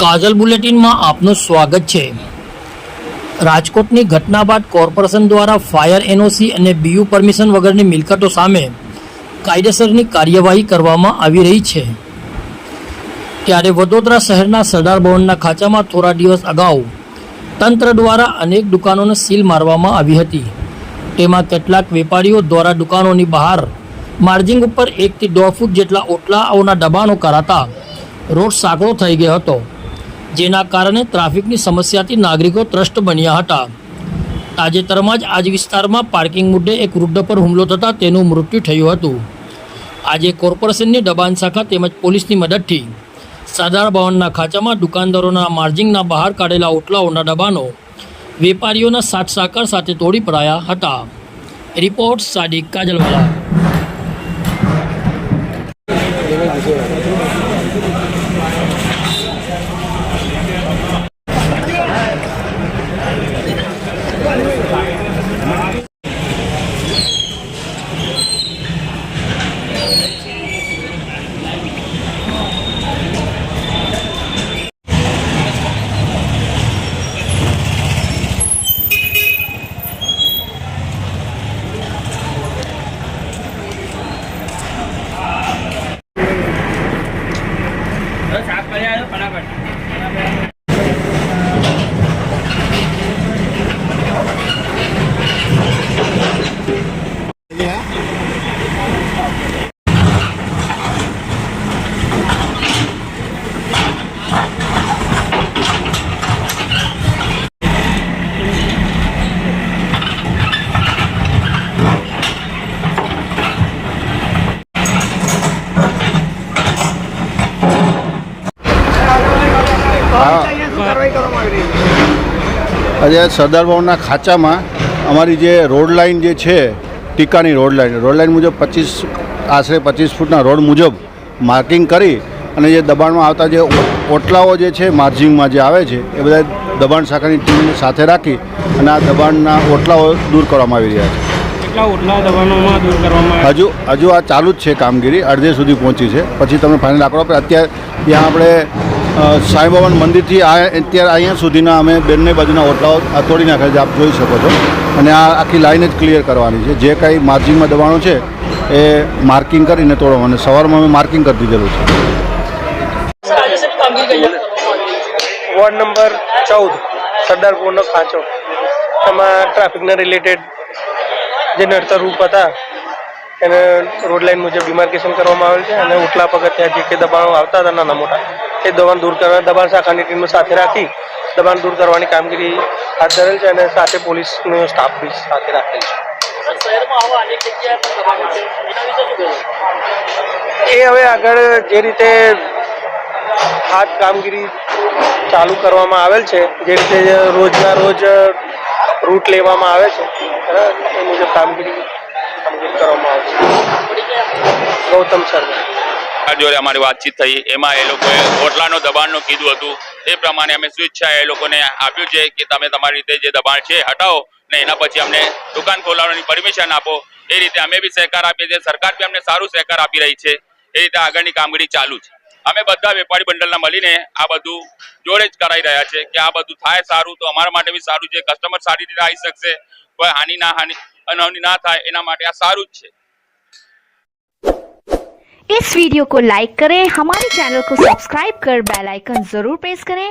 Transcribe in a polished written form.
કાજલ બુલેટિનમાં આપનું સ્વાગત છે। રાજકોટની ઘટના બાદ કોર્પોરેશન દ્વારા ફાયર એનઓસી અને બીયુ પરમિશન વગરની મિલકતો સામે કાયદેસરની કાર્યવાહી કરવામાં આવી રહી છે। ત્યારે વડોદરા શહેરના સરદાર ભવનના ખાંચામાં થોડા દિવસ અગાઉ તંત્ર દ્વારા અનેક દુકાનોને સીલ મારવામાં આવી હતી। તેમાં કેટલાક વેપારીઓ દ્વારા દુકાનોની બહાર માર્જિંગ ઉપર 1 થી 1.5 ફૂટ જેટલા ઓટલાઓના દબાણો કરાતા રોડ સાંકડો થઈ ગયો હતો, જેના કારણે ટ્રાફિકની સમસ્યાથી નાગરિકો ત્રસ્ત બન્યા હતા। તાજેતરમાં જ આજ વિસ્તારમાં પાર્કિંગ મુદ્દે એક વૃદ્ધ પર હુમલો થતાં તેનું મૃત્યુ થયું હતું। આજે કોર્પોરેશનની દબાણ શાખા તેમજ પોલીસની મદદથી સરદાર ભવનના ખાંચામાં દુકાનદારોના માર્જિંગના બહાર કાઢેલા ઓટલાઓના દબાણો વેપારીઓના સાથ સહકાર સાથે તોડી પડાયા હતા। રિપોર્ટ સાદિક કાજલવાલા। આજે સરદાર ભવનના ખાંચામાં અમારી જે રોડ લાઇન જે છે ટીકાની રોડ લાઇન મુજબ આશરે 25 ફૂટના રોડ મુજબ માર્કિંગ કરી અને જે દબાણમાં આવતા જે ઓટલાઓ જે છે માર્જિંગમાં જે આવે છે એ બધા દબાણ શાખાની ટીમ સાથે રાખી અને આ દબાણના ઓટલાઓ દૂર કરવામાં આવી રહ્યા છે। કેટલા ઓટલા દબાણોમાં દૂર કરવામાં હજુ આ ચાલુ જ છે કામગીરી, અડધે સુધી પહોંચી છે, પછી તમે ફાઇનલ આંકડો આપે। અત્યારે ત્યાં આપણે સાંઈ ભવન મંદિરથી અત્યારે અહીંયા સુધીના અમે બંને બાજુના ઓટલાઓ તોડી નાખ્યા છે, આપ જોઈ શકો છો। અને આ આખી લાઈન જ ક્લિયર કરવાની છે, જે કાંઈ માર્જિંગમાં દબાણો છે એ માર્કિંગ કરીને તોડવાનું, અને સવારમાં અમે માર્કિંગ કરી દીધેલું છે। વોર્ડ નંબર 14 સરદાર ભવનનો ખાંચો, એમાં ટ્રાફિકના રિલેટેડ જે નડતર રૂપ હતા એને રોડ લાઇન મુજબ ડિમાર્કેશન કરવામાં આવેલ છે અને ઓટલા પગથિયા જે કે દબાણો આવતા હતા નાના મોટા એ દબાણ દૂર કરવા દબાણ શાખાની ટીમને સાથે રાખી દબાણ દૂર કરવાની કામગીરી હાથ ધરેલ છે અને સાથે પોલીસનો સ્ટાફ બી સાથે રાખેલ છે। એ હવે આગળ જે રીતે હાથ કામગીરી ચાલુ કરવામાં આવેલ છે, જે રીતે રોજના રોજ રૂટ લેવામાં આવે છે એ મુજબ કામગીરી કરવામાં આવે છે। ગૌતમ શર્મા જોડે અમારી વાતચીત થઈ, એમાં એ લોકોએ ઓટલાનો દબાણનું કીધું હતું, તે પ્રમાણે અમે સ્વેચ્છા એ લોકોને આપ્યું છે કે તમે તમારી રીતે જે દબાણ છે હટાવો ને એના પછી અમને દુકાન ખોલાવવાની પરમિશન આપો। એ રીતે અમે બી સહકાર આપીએ છીએ, સરકાર બી અમને સારું સહકાર આપી રહી છે। એ રીતે આગળની કામગીરી ચાલુ છે। અમે બધા વેપારી બંડલના મળીને આ બધું જોડે જ કરાઈ રહ્યા છે કે આ બધું થાય સારું તો અમારા માટે બી સારું છે, કસ્ટમર સારી રીતે આવી શકશે, કોઈ હાનિ ના થાય, એના માટે આ સારું જ છે। इस वीडियो को लाइक करें, हमारे चैनल को सब्सक्राइब कर बेल आइकन जरूर प्रेस करें